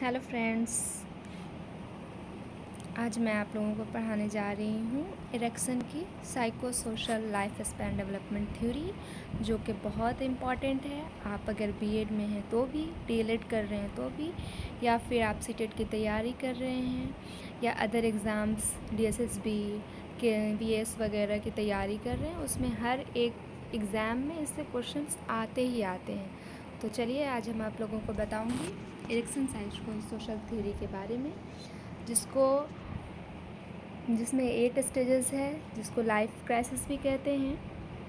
Hello friends, आज मैं आप लोगों को पढ़ाने जा रही हूँ एरिक्सन की psycho social life span development theory, जो कि बहुत इम्पॉर्टेंट है। आप अगर बीएड में हैं तो भी, डीएलएड कर रहे हैं तो भी, या फिर आप सीटेट की तैयारी कर रहे हैं या अदर एग्ज़ाम्स डीएसएसबी के बीएस वगैरह की तैयारी कर रहे हैं, उसमें हर एक एग्ज़ाम में इससे क्वेश्चंस आते ही आते हैं। तो चलिए आज हम आप लोगों को बताऊँगी एरिक्सन साइको सोशल थ्योरी के बारे में, जिसमें 8 स्टेजेस है, जिसको लाइफ क्राइसिस भी कहते हैं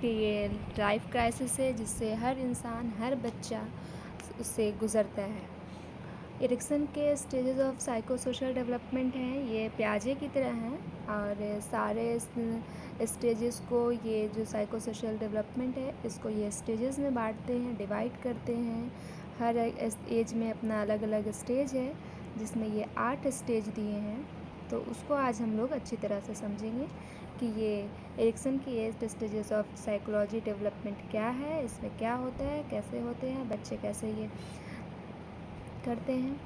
कि ये लाइफ क्राइसिस है जिससे हर इंसान, हर बच्चा उससे गुज़रता है। एरिक्सन के stages of psycho social development हैं, ये प्याजे की तरह हैं और सारे स्टेजेस को, ये जो साइको सोशल डेवलपमेंट है इसको ये स्टेजेस में बांटते हैं, डिवाइड करते हैं। हर एज में अपना अलग अलग स्टेज है, जिसमें ये 8 स्टेज दिए हैं। तो उसको आज हम लोग अच्छी तरह से समझेंगे कि ये एरिक्सन की 8 स्टेजेस ऑफ साइकोलॉजी डेवलपमेंट क्या है, इसमें क्या होता है, कैसे होते हैं, बच्चे कैसे ये करते हैं।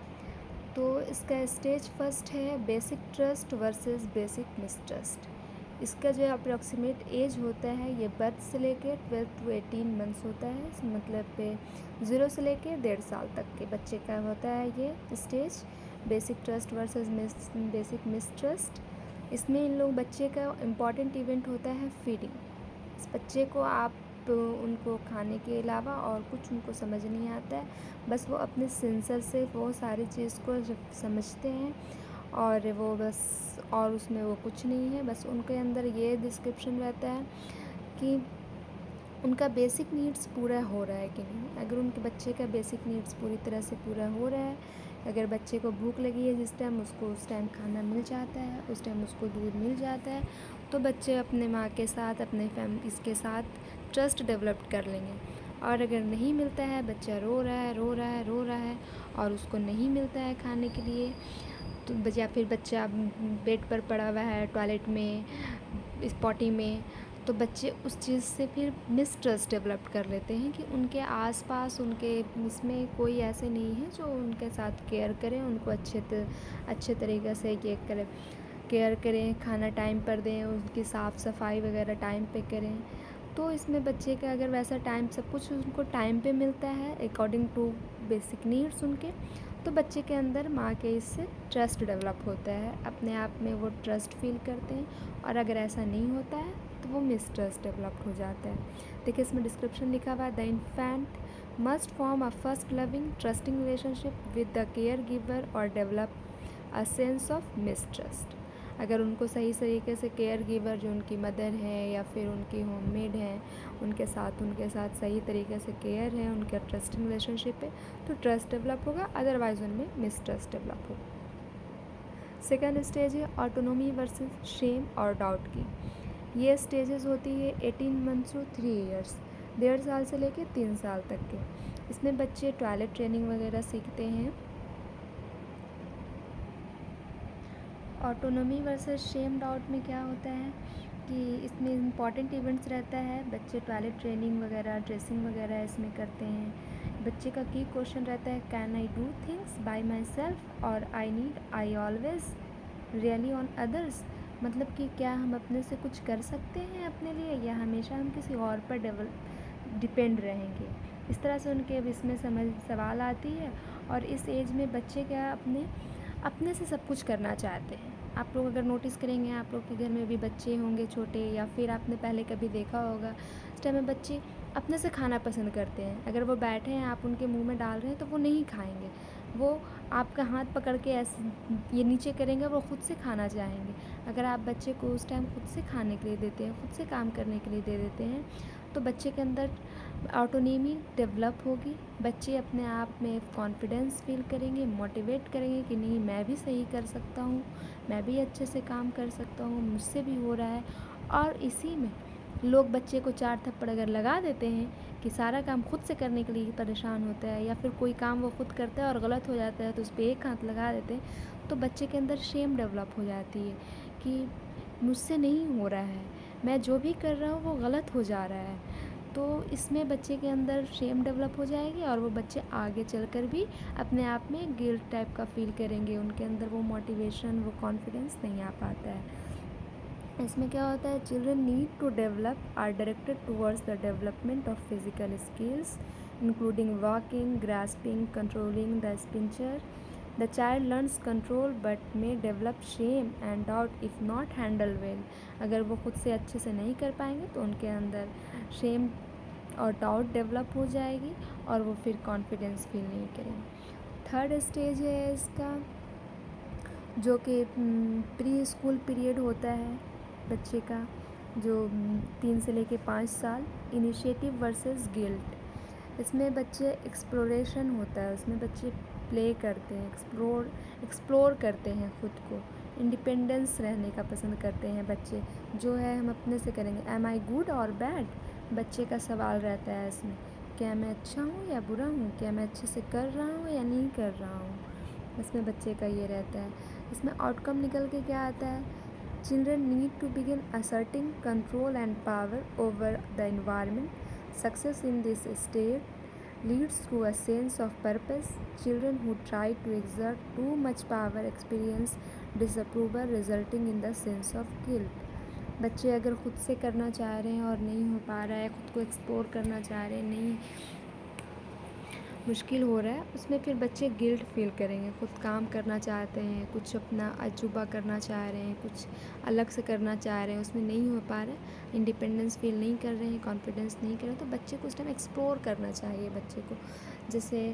तो इसका स्टेज फर्स्ट है basic trust versus basic mistrust. इसका जो अप्रॉक्सीमेट एज होता है ये बर्थ से लेकर 12 to 18 मंथ्स होता है, इस मतलब पे 0 से लेकर 1.5 साल तक के बच्चे का होता है ये stage basic trust versus basic mistrust. इसमें इन लोग बच्चे का इम्पॉर्टेंट इवेंट होता है फीडिंग। इस बच्चे को आप उनको खाने के अलावा और कुछ उनको समझ नहीं आता है, बस वो अपने सेंसर से वो सारी चीज़ को समझते हैं और वो बस, और उसमें वो कुछ नहीं है, बस उनके अंदर ये डिस्क्रिप्शन रहता है कि उनका बेसिक नीड्स पूरा हो रहा है कि नहीं। अगर उनके बच्चे का बेसिक नीड्स पूरी तरह से पूरा हो रहा है, अगर बच्चे को भूख लगी है जिस टाइम, उसको उस टाइम खाना मिल जाता है, उस टाइम उसको दूध मिल जाता है, तो बच्चे अपने माँ के साथ, अपने फैमिली इसके साथ ट्रस्ट डेवलप कर लेंगे। और अगर नहीं मिलता है, बच्चा रो रहा है रो रहा है रो रहा है और उसको नहीं मिलता है खाने के लिए, तो या फिर बच्चा बेड पर पड़ा हुआ है टॉयलेट में, इस पॉटी में, तो बच्चे उस चीज़ से फिर मिसट्रस्ट डेवलप कर लेते हैं कि उनके आसपास, उनके इसमें कोई ऐसे नहीं है जो उनके साथ केयर करें, उनको अच्छे तरीक़े से केयर करें, खाना टाइम पर दें, उनकी साफ़ सफाई वगैरह टाइम पे करें। तो इसमें बच्चे का अगर वैसा टाइम, सब कुछ उनको टाइम पे मिलता है अकॉर्डिंग टू बेसिक नीड्स उनके, तो बच्चे के अंदर माँ के इससे ट्रस्ट डेवलप होता है, अपने आप में वो ट्रस्ट फील करते हैं। और अगर ऐसा नहीं होता है तो वो मिसट्रस्ट डेवलप हो जाता है। देखिए इसमें डिस्क्रिप्शन लिखा हुआ है, the infant must form a first loving trusting relationship with the care giver और develop a sense of mistrust. अगर उनको सही तरीके से केयर गिवर, जो उनकी मदर है या फिर उनकी होममेड है, उनके साथ सही तरीके से केयर है, उनका ट्रस्टिंग रिलेशनशिप है, तो ट्रस्ट डेवलप होगा, अदरवाइज़ उनमें मिसट्रस्ट डेवलप होगा। सेकेंड स्टेज है ऑटोनोमी वर्सेस शेम और डाउट की। ये स्टेजेस होती है 18 मंथ्स टू 3 ईयर्स, 1.5 साल से लेकर 3 साल तक के। इसमें बच्चे टॉयलेट ट्रेनिंग वगैरह सीखते हैं। ऑटोनॉमी वर्सेस शेम डाउट में क्या होता है कि इसमें इम्पॉर्टेंट इवेंट्स रहता है, बच्चे टॉयलेट ट्रेनिंग वगैरह, ड्रेसिंग वगैरह इसमें करते हैं। बच्चे का की क्वेश्चन रहता है, can I do things by myself और I always rely on others. मतलब कि क्या हम अपने से कुछ कर सकते हैं अपने लिए, या हमेशा हम किसी और पर डिपेंड रहेंगे। इस तरह से उनके अब इसमें सवाल आती है। और इस एज में बच्चे क्या अपने से सब कुछ करना चाहते हैं। आप लोग अगर नोटिस करेंगे, आप लोग के घर में भी बच्चे होंगे छोटे, या फिर आपने पहले कभी देखा होगा, उस टाइम में बच्चे अपने से खाना पसंद करते हैं। अगर वो बैठे हैं, आप उनके मुंह में डाल रहे हैं, तो वो नहीं खाएंगे, वो आपका हाथ पकड़ के ऐसे ये नीचे करेंगे, वो खुद से खाना चाहेंगे। अगर आप बच्चे को उस टाइम खुद से खाने के लिए देते हैं, खुद से काम करने के लिए दे देते हैं, तो बच्चे के अंदर ऑटोनॉमी डेवलप होगी। बच्चे अपने आप में कॉन्फिडेंस फील करेंगे, मोटिवेट करेंगे कि नहीं, मैं भी सही कर सकता हूँ, मैं भी अच्छे से काम कर सकता हूँ, मुझसे भी हो रहा है। और इसी में लोग बच्चे को 4 थप्पड़ अगर लगा देते हैं कि सारा काम खुद से करने के लिए परेशान होता है, या फिर कोई काम वो खुद करता है और गलत हो जाता है तो उस पर एक हाथ लगा देते हैं, तो बच्चे के अंदर शेम डेवलप हो जाती है कि मुझसे नहीं हो रहा है, मैं जो भी कर रहा हूँ वो गलत हो जा रहा है। तो इसमें बच्चे के अंदर शेम डेवलप हो जाएगी और वो बच्चे आगे चलकर भी अपने आप में गिल्ट टाइप का फील करेंगे, उनके अंदर वो मोटिवेशन, वो कॉन्फिडेंस नहीं आ पाता है। इसमें क्या होता है, children need to develop are directed towards the development of physical skills including walking, grasping, controlling the sphincter. The child learns control but may develop shame and doubt if not handle well. अगर वो खुद से अच्छे से नहीं कर पाएंगे तो उनके अंदर शेम और डाउट डेवलप हो जाएगी और वो फिर कॉन्फिडेंस फील नहीं करेंगे। थर्ड स्टेज है इसका, जो कि प्री स्कूल पीरियड होता है बच्चे का, जो 3 से लेके 5 साल, इनिशिएटिव वर्सेस गिल्ट। इसमें बच्चे एक्सप्लोरेशन होता है, उसमें बच्चे प्ले करते हैं, एक्सप्लोर करते हैं खुद को, इंडिपेंडेंस रहने का पसंद करते हैं बच्चे, जो है हम अपने से करेंगे। एम आई गुड और बैड, बच्चे का सवाल रहता है इसमें, क्या मैं अच्छा हूँ या बुरा हूँ, क्या मैं अच्छे से कर रहा हूँ या नहीं कर रहा हूँ, इसमें बच्चे का ये रहता है। इसमें आउटकम निकल के क्या आता है, children need to begin asserting control and power over the environment. Success in this state leads to a sense of purpose. Children who try to exert too much power experience disapproval resulting in the sense of guilt. बच्चे अगर खुद से करना चाह रहे हैं और नहीं हो पा रहा है, खुद को एक्सप्लोर करना चाह रहे हैं, नहीं मुश्किल हो रहा है, उसमें फिर बच्चे गिल्ट फील करेंगे। खुद काम करना चाहते हैं, कुछ अपना अजूबा करना चाह रहे हैं, कुछ अलग से करना चाह रहे हैं, उसमें नहीं हो पा रहा है, इंडिपेंडेंस फील नहीं कर रहे हैं, कॉन्फिडेंस नहीं कर रहे हैं, तो बच्चे को उस टाइम एक्सप्लोर करना चाहिए बच्चे को। जैसे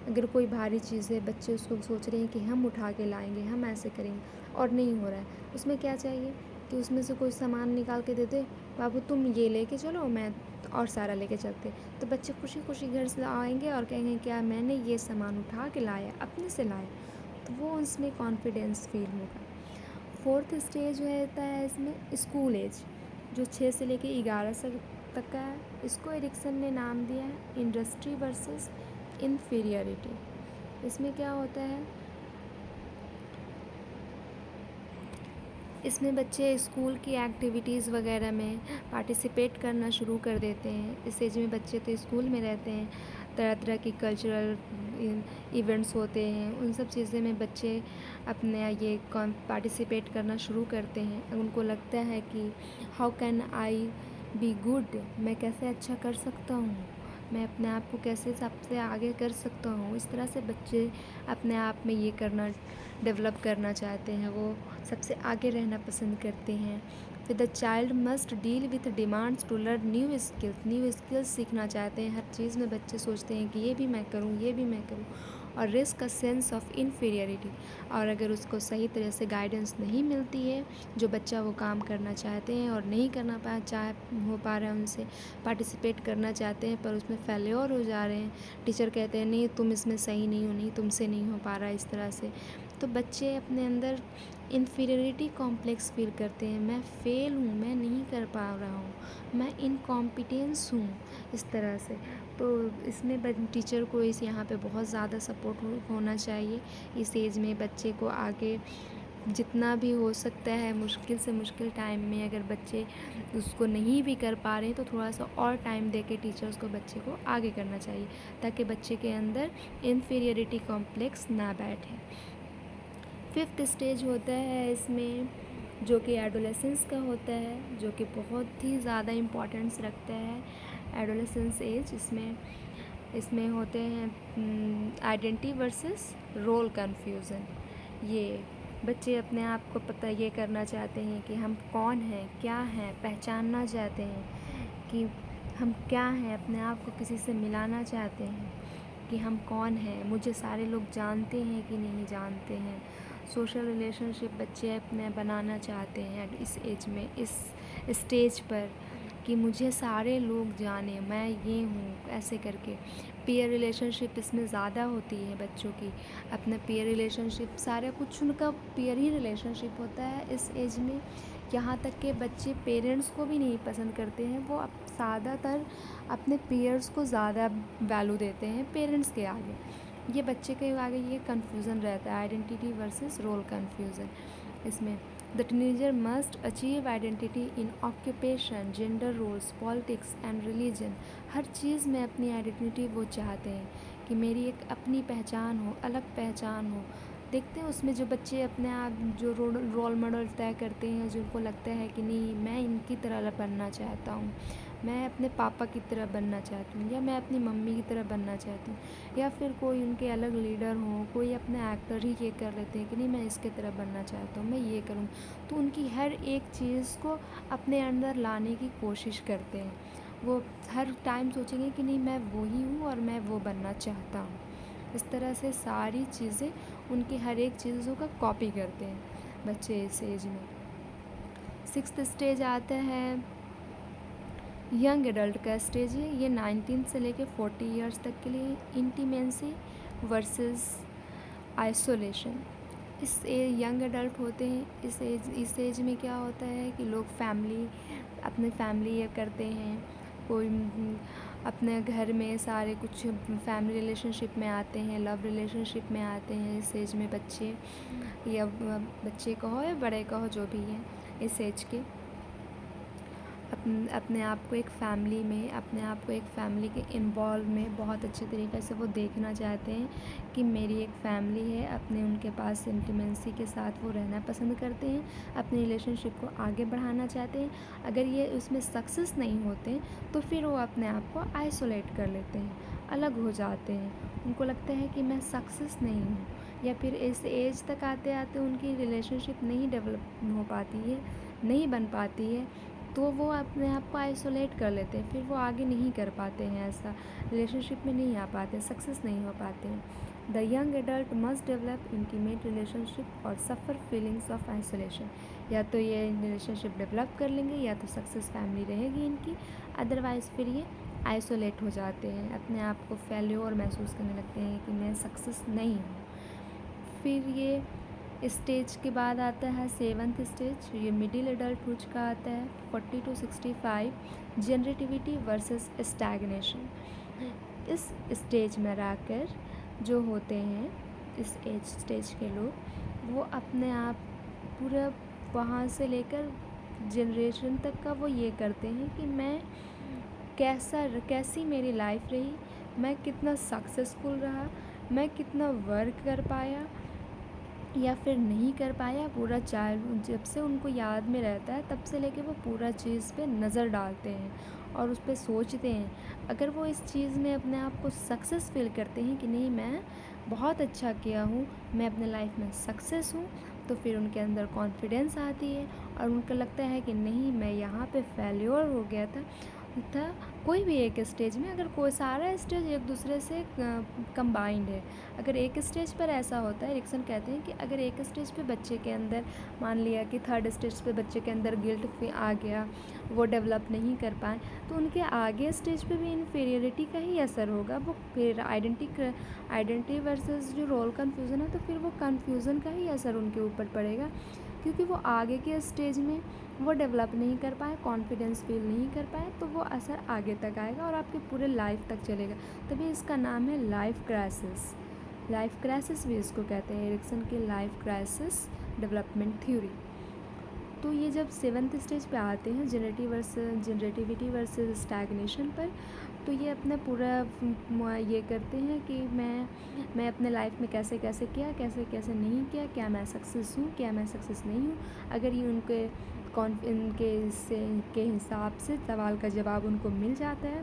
अगर कोई भारी चीज़ है, बच्चे उसको सोच रहे हैं कि हम उठा के लाएंगे, हम ऐसे करेंगे और नहीं हो रहा है, उसमें क्या चाहिए कि उसमें से कोई सामान निकाल के दे दे, बाबू तुम ये लेके चलो, मैं और सारा लेके चलते। तो बच्चे खुशी खुशी घर से आएंगे और कहेंगे क्या मैंने ये सामान उठा के लाया, अपने से लाया, तो वो उसमें कॉन्फिडेंस फील होगा। फोर्थ स्टेज रहता है इसमें स्कूल एज, जो 6 से लेके 11 तक का है। इसको एरिक्सन ने नाम दिया है इंडस्ट्री वर्सेस इन्फीरियरिटी। इसमें क्या होता है, इसमें बच्चे स्कूल की एक्टिविटीज़ वगैरह में पार्टिसिपेट करना शुरू कर देते हैं। इस एज में बच्चे तो स्कूल में रहते हैं, तरह तरह की कल्चरल इवेंट्स होते हैं, उन सब चीज़ें में बच्चे अपने ये पार्टिसिपेट करना शुरू करते हैं। उनको लगता है कि how can I be good, मैं कैसे अच्छा कर सकता हूँ, मैं अपने आप को कैसे सबसे आगे कर सकता हूँ। इस तरह से बच्चे अपने आप में ये करना डेवलप करना चाहते हैं, वो सबसे आगे रहना पसंद करते हैं। फिर the child must deal with demands to learn new skills सीखना चाहते हैं। हर चीज़ में बच्चे सोचते हैं कि ये भी मैं करूँ, ये भी मैं करूँ, और risk a sense of inferiority. और अगर उसको सही तरह से गाइडेंस नहीं मिलती है, जो बच्चा वो काम करना चाहते हैं और नहीं करना हो पा रहा है उनसे, पार्टिसिपेट करना चाहते हैं पर उसमें फेल्योर हो जा रहे हैं, टीचर कहते हैं नहीं तुम इसमें सही नहीं हो, नहीं तुमसे नहीं हो पा रहा है, इस तरह से, तो बच्चे अपने अंदर इन्फीरियरिटी कॉम्प्लेक्स फील करते हैं, मैं फ़ेल हूँ, मैं नहीं कर पा रहा हूँ, मैं इनकॉम्पिटेंस हूँ, इस तरह से। तो इसमें टीचर को इस यहाँ पे बहुत ज़्यादा सपोर्ट होना चाहिए। इस एज में बच्चे को आगे जितना भी हो सकता है, मुश्किल से मुश्किल टाइम में अगर बच्चे उसको नहीं भी कर पा रहे हैं तो थोड़ा सा और टाइम दे के टीचर्स को बच्चे को आगे करना चाहिए, ताकि बच्चे के अंदर इन्फीरियरिटी कॉम्प्लेक्स ना बैठे। फिफ्थ स्टेज होता है इसमें, जो कि एडोलेसेंस का होता है, जो कि बहुत ही ज़्यादा इम्पोर्टेंस रखता है। एडोलेसेंस एज, इसमें होते हैं आइडेंटिटी वर्सेस रोल कन्फ्यूज़न। ये बच्चे अपने आप को पता ये करना चाहते हैं कि हम कौन हैं, क्या हैं, पहचानना चाहते हैं कि हम क्या हैं, अपने आप को किसी से मिलाना चाहते हैं कि हम कौन हैं, मुझे सारे लोग जानते हैं कि नहीं जानते हैं। सोशल रिलेशनशिप बच्चे अपने बनाना चाहते हैं इस एज में, इस स्टेज पर, कि मुझे सारे लोग जाने, मैं ये हूँ, ऐसे करके। पीयर रिलेशनशिप इसमें ज़्यादा होती है बच्चों की, अपना पीयर रिलेशनशिप, सारा कुछ उनका पीयर ही रिलेशनशिप होता है इस एज में। यहाँ तक के बच्चे पेरेंट्स को भी नहीं पसंद करते हैं, वो ज़्यादातर अपने पीयर्स को ज़्यादा वैल्यू देते हैं पेरेंट्स के आगे। ये बच्चे के आगे ये कन्फ्यूज़न रहता है, आइडेंटिटी वर्सेस रोल कन्फ्यूज़न। इसमें the teenager must achieve identity in occupation, gender roles, politics and religion. हर चीज़ में अपनी आइडेंटिटी वो चाहते हैं कि मेरी एक अपनी पहचान हो, अलग पहचान हो। देखते हैं उसमें जो बच्चे अपने आप जो रोल मॉडल तय करते हैं, जो उनको लगता है कि नहीं मैं इनकी तरह बनना चाहता हूँ, मैं अपने पापा की तरह बनना चाहती हूँ, या मैं अपनी मम्मी की तरह बनना चाहती हूँ, या फिर कोई उनके अलग लीडर हो, कोई अपने एक्टर ही ये कर लेते हैं कि नहीं मैं इसके तरह बनना चाहता हूँ, मैं ये करूँ। तो उनकी हर एक चीज़ को अपने अंदर लाने की कोशिश करते हैं। वो हर टाइम सोचेंगे कि नहीं मैं वो ही हूँ और मैं वो बनना चाहता हूँ। इस तरह से सारी चीज़ें उनकी हर एक चीज़ों का कॉपी करते हैं बच्चे इस एज में। 6th स्टेज आता है यंग एडल्ट का स्टेज है। ये 19 से लेकर 40 इयर्स तक के लिए इंटीमेंसी वर्सेस आइसोलेशन। इस यंग एडल्ट होते हैं। इस एज में क्या होता है कि लोग अपने फैमिली ये करते हैं, कोई अपने घर में सारे कुछ फैमिली रिलेशनशिप में आते हैं, लव रिलेशनशिप में आते हैं। इस एज में बच्चे या बच्चे कहो या बड़े कहो जो भी हैं इस एज के, अपने आप को एक फैमिली के इन्वॉल्व में बहुत अच्छे तरीके से वो देखना चाहते हैं कि मेरी एक फैमिली है। अपने उनके पास इंटीमेंसी के साथ वो रहना पसंद करते हैं, अपनी रिलेशनशिप को आगे बढ़ाना चाहते हैं। अगर ये उसमें सक्सेस नहीं होते तो फिर वो अपने आप को आइसोलेट कर लेते हैं, अलग हो जाते हैं। उनको लगता है कि मैं सक्सेस नहीं हूँ, या फिर इस एज तक आते आते उनकी रिलेशनशिप नहीं डेवलप हो पाती है, नहीं बन पाती है, तो वो अपने आप को आइसोलेट कर लेते हैं। फिर वो आगे नहीं कर पाते हैं, ऐसा रिलेशनशिप में नहीं आ पाते, सक्सेस नहीं हो पाते हैं। The young adult must develop intimate relationship और सफ़र फीलिंग्स ऑफ आइसोलेशन। या तो ये रिलेशनशिप डेवलप कर लेंगे या तो सक्सेस फैमिली रहेगी इनकी, अदरवाइज़ फिर ये आइसोलेट हो जाते हैं, अपने आप को फेल्योर महसूस करने लगते हैं कि मैं सक्सेस नहीं हूँ। फिर ये स्टेज के बाद आता है 7th स्टेज, ये मिडिल एडल्टहुड का आता है 40 to 65, जनरेटिविटी वर्सेस स्टैग्नेशन। इस स्टेज में रहकर जो होते हैं इस एज स्टेज के लोग, वो अपने आप पूरा वहाँ से लेकर जनरेशन तक का वो ये करते हैं कि मैं कैसी मेरी लाइफ रही, मैं कितना सक्सेसफुल रहा, मैं कितना वर्क कर पाया या फिर नहीं कर पाया। पूरा जब से उनको याद में रहता है तब से लेके वो पूरा चीज़ पे नज़र डालते हैं और उस पर सोचते हैं। अगर वो इस चीज़ में अपने आप को सक्सेस फील करते हैं कि नहीं मैं बहुत अच्छा किया हूँ, मैं अपने लाइफ में सक्सेस हूँ, तो फिर उनके अंदर कॉन्फिडेंस आती है और उनको लगता है कि नहीं मैं यहाँ पे फेल्योर हो गया था। कोई भी एक स्टेज में, अगर कोई सारा स्टेज एक दूसरे से कंबाइंड है। अगर एक स्टेज पर ऐसा होता है, एरिक्सन कहते हैं कि अगर एक स्टेज पे बच्चे के अंदर, मान लिया कि 3rd स्टेज पे बच्चे के अंदर गिल्ट आ गया, वो डेवलप नहीं कर पाए, तो उनके आगे स्टेज पे भी इन्फीरियरिटी का ही असर होगा। वो फिर आइडेंटिटी वर्सेस जो रोल कन्फ्यूज़न है, तो फिर वो कन्फ्यूज़न का ही असर उनके ऊपर पड़ेगा, क्योंकि वो आगे के स्टेज में वो डेवलप नहीं कर पाए, कॉन्फिडेंस फील नहीं कर पाए, तो वो असर आगे तक आएगा और आपके पूरे लाइफ तक चलेगा। तभी इसका नाम है लाइफ क्राइसिस। लाइफ क्राइसिस भी इसको कहते हैं, एरिक्सन की लाइफ क्राइसिस डेवलपमेंट थ्योरी। तो ये जब 7th स्टेज पे आते हैं जनरेटिविटी वर्सेस स्टैग्नेशन पर, तो ये अपना पूरा ये करते हैं कि मैं अपने लाइफ में कैसे कैसे किया, कैसे कैसे नहीं किया, क्या मैं सक्सेस हूँ, क्या मैं सक्सेस नहीं हूँ। अगर ये के हिसाब से सवाल का जवाब उनको मिल जाता है,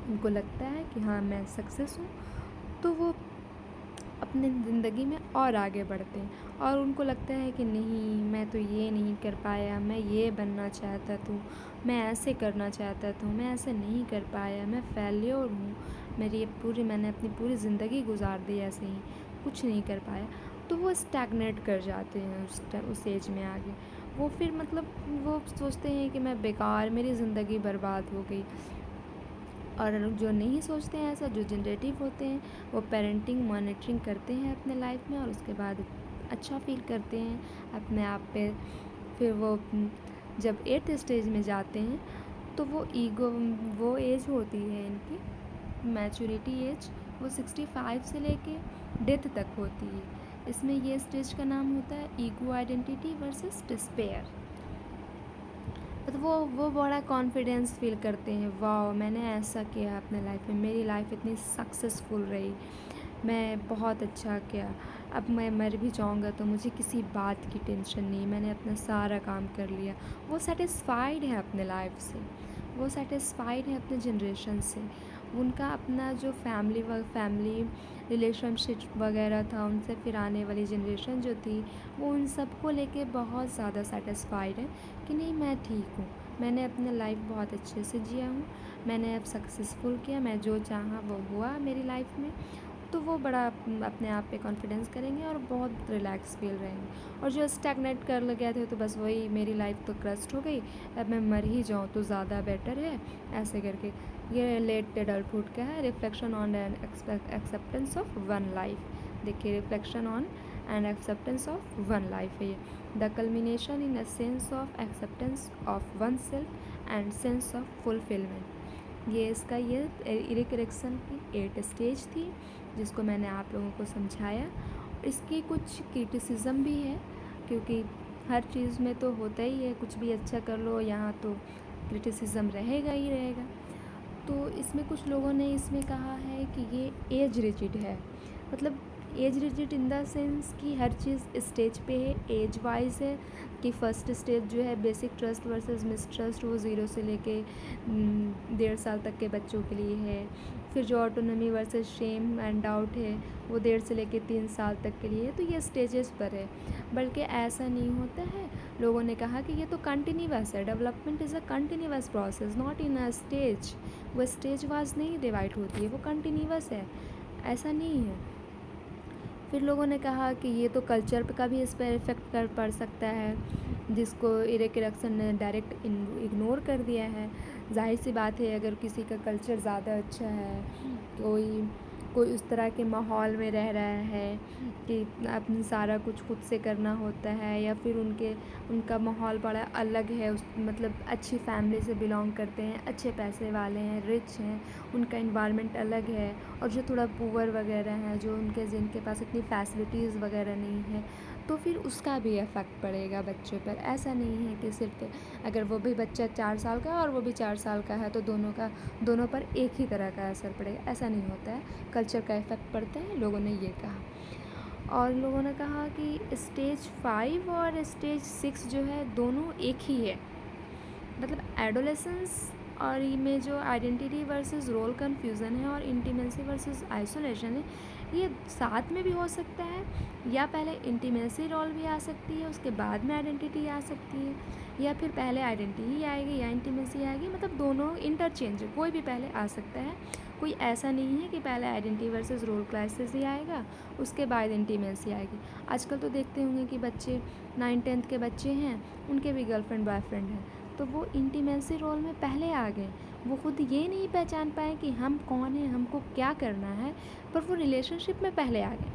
उनको लगता है कि हाँ मैं सक्सेस हूँ, तो वो अपने ज़िंदगी में और आगे बढ़ते हैं। और उनको लगता है कि नहीं मैं तो ये नहीं कर पाया, मैं ये बनना चाहता था, मैं ऐसे करना चाहता था, मैं ऐसे नहीं कर पाया, मैं फेल्योर हूँ, मैंने अपनी पूरी ज़िंदगी गुजार दी ऐसे ही, कुछ नहीं कर पाया। तो वो स्टैग्नेट कर जाते हैं उस एज में आगे। वो फिर मतलब वो सोचते हैं कि मैं बेकार, मेरी ज़िंदगी बर्बाद हो गई। और जो नहीं सोचते हैं ऐसा, जो जनरेटिव होते हैं, वो पेरेंटिंग मॉनिटरिंग करते हैं अपने लाइफ में और उसके बाद अच्छा फील करते हैं अपने आप पे। फिर वो जब 8th स्टेज में जाते हैं तो वो एज होती है इनकी मैच्योरिटी एज, वो 65 से लेके डेथ तक होती है। इसमें ये स्टेज का नाम होता है ईगो आइडेंटिटी वर्सेस डिस्पेयर। तो वो बड़ा कॉन्फिडेंस फील करते हैं, वाह मैंने ऐसा किया अपने लाइफ में, मेरी लाइफ इतनी सक्सेसफुल रही, मैं बहुत अच्छा किया, अब मैं मर भी जाऊंगा तो मुझे किसी बात की टेंशन नहीं, मैंने अपना सारा काम कर लिया। वो सेटिस्फाइड है अपने लाइफ से, वो सेटिस्फाइड है अपने जनरेशन से। उनका अपना जो फैमिली रिलेशनशिप वगैरह था, उनसे फिर आने वाली जनरेशन जो थी, वो उन सबको लेके बहुत ज़्यादा सेटिस्फाइड है कि नहीं मैं ठीक हूँ, मैंने अपना लाइफ बहुत अच्छे से जिया हूँ, मैंने अब सक्सेसफुल किया, मैं जो चाहा वो हुआ मेरी लाइफ में। तो वो बड़ा अपने आप पे कॉन्फिडेंस करेंगे और बहुत रिलैक्स फील रहेंगे। और जो स्टैग्नेट कर गए थे तो बस वही, मेरी लाइफ तो क्रस्ट हो गई, अब मैं मर ही जाऊँ तो ज़्यादा बेटर है, ऐसे करके। ये लेट एडल्टहुड का है, reflection on and acceptance of one life. देखिए, reflection on and acceptance of one life है ये। The culmination in a sense of acceptance of one self and sense of fulfilment. ये इसका ये इरिक एरिक्सन की 8 stage थी, जिसको मैंने आप लोगों को समझाया। इसकी कुछ क्रिटिसिज्म भी है, क्योंकि हर चीज़ में तो होता ही है, कुछ भी अच्छा कर लो यहाँ तो क्रिटिसिज्म रहेगा ही रहेगा। तो इसमें कुछ लोगों ने इसमें कहा है कि ये एज रिजिड है, मतलब age rigid in the sense कि हर चीज़ स्टेज पे है, एज वाइज है। कि फर्स्ट स्टेज जो है बेसिक ट्रस्ट वर्सेस मिसट्रस्ट, वो 0 से लेके 1.5 साल तक के बच्चों के लिए है। फिर जो autonomy versus Shem and doubt है, वो 1.5 से लेके 3 साल तक के लिए है। तो ये स्टेजेस पर है, बल्कि ऐसा नहीं होता है। लोगों ने कहा कि ये तो कंटिन्यूअस है, development is a continuous process, not in a stage. वो स्टेज वाइज नहीं डिवाइड होती है, वो कंटिन्यूअस है, ऐसा नहीं है। फिर लोगों ने कहा कि ये तो कल्चर पे का भी इस पर इफ़ेक्ट कर पड़ सकता है, जिसको इरिक एरिक्सन ने डायरेक्ट इग्नोर कर दिया है। जाहिर सी बात है, अगर किसी का कल्चर ज़्यादा अच्छा है, कोई उस तरह के माहौल में रह रहा है कि अपनी सारा कुछ खुद से करना होता है, या फिर उनका माहौल बड़ा अलग है, मतलब अच्छी फैमिली से बिलोंग करते हैं, अच्छे पैसे वाले हैं, रिच हैं, उनका इन्वायरमेंट अलग है। और जो थोड़ा पुअर वगैरह हैं, जो जिनके पास इतनी फैसिलिटीज़ वगैरह नहीं है, तो फिर उसका भी इफ़ेक्ट पड़ेगा बच्चों पर। ऐसा नहीं है कि सिर्फ अगर वो भी बच्चा 4 साल का है और वो भी 4 साल का है तो दोनों पर एक ही तरह का असर पड़ेगा, ऐसा नहीं होता है। कल्चर का इफ़ेक्ट पड़ता है, लोगों ने ये कहा। और लोगों ने कहा कि स्टेज 5 और स्टेज 6 जो है, दोनों एक ही है। मतलब एडोलेसेंस और में जो आइडेंटिटी वर्सेस रोल कन्फ्यूज़न है और इंटीमेसी वर्सेस आइसोलेशन है, ये साथ में भी हो सकता है, या पहले इंटीमेसी रोल भी आ सकती है, उसके बाद में आइडेंटिटी आ सकती है, या फिर पहले आइडेंटिटी आएगी या इंटीमेसी आएगी, मतलब दोनों इंटरचेंज है, कोई भी पहले आ सकता है। कोई ऐसा नहीं है कि पहले आइडेंटिटी वर्सेस रोल क्राइसिस ही आएगा, उसके बाद इंटीमेसी आएगी। आजकल तो देखते होंगे कि बच्चे 9th-10th के बच्चे हैं, उनके भी गर्लफ्रेंड बॉयफ्रेंड हैं, तो वो इंटीमेसी रोल में पहले आ गए। वो खुद ये नहीं पहचान पाए कि हम कौन हैं, हमको क्या करना है, पर वो रिलेशनशिप में पहले आ गए।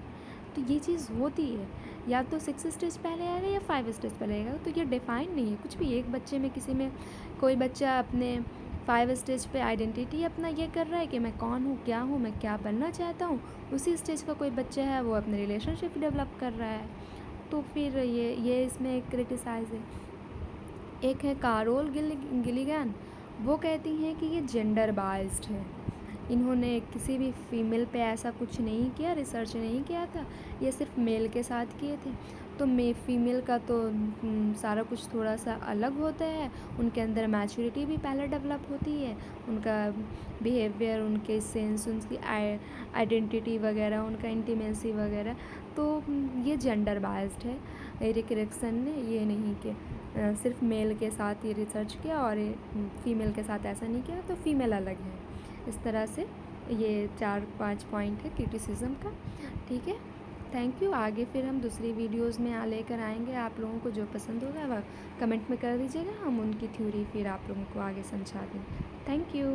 तो ये चीज़ होती है, या तो 6 स्टेज पहले आएगा या 5 स्टेज पहले आएगा, तो ये डिफ़ाइन नहीं है कुछ भी। एक बच्चे में, किसी में, कोई बच्चा अपने 5 स्टेज पे आइडेंटिटी अपना ये कर रहा है कि मैं कौन हूँ, क्या हूँ, मैं क्या बनना चाहता हूँ। उसी स्टेज का कोई बच्चा है, वो अपने रिलेशनशिप डेवलप कर रहा है। तो फिर ये इसमें एक क्रिटिसाइज़ है। एक है कारोल गिलिगन, वो कहती हैं कि ये जेंडर बाइस्ड है। इन्होंने किसी भी फीमेल पे ऐसा कुछ नहीं किया, रिसर्च नहीं किया था, ये सिर्फ मेल के साथ किए थे। तो फीमेल का तो सारा कुछ थोड़ा सा अलग होता है, उनके अंदर मैच्योरिटी भी पहले डेवलप होती है, उनका बिहेवियर, उनके सेंस, उनकी आइडेंटिटी वगैरह, उनका इंटीमेसी वगैरह। तो ये जेंडर बाइस्ड है। एरिक एरिक्सन ने ये नहीं किया, सिर्फ मेल के साथ ये रिसर्च किया और फीमेल के साथ ऐसा नहीं किया, तो फीमेल अलग है। इस तरह से ये 4-5 पॉइंट है क्रिटिसिज्म का, ठीक है। Thank you. आगे फिर हम दूसरी वीडियोस में लेकर आएंगे, आप लोगों को जो पसंद होगा वह कमेंट में कर दीजिएगा, हम उनकी थ्योरी फिर आप लोगों को आगे समझा दें। Thank you.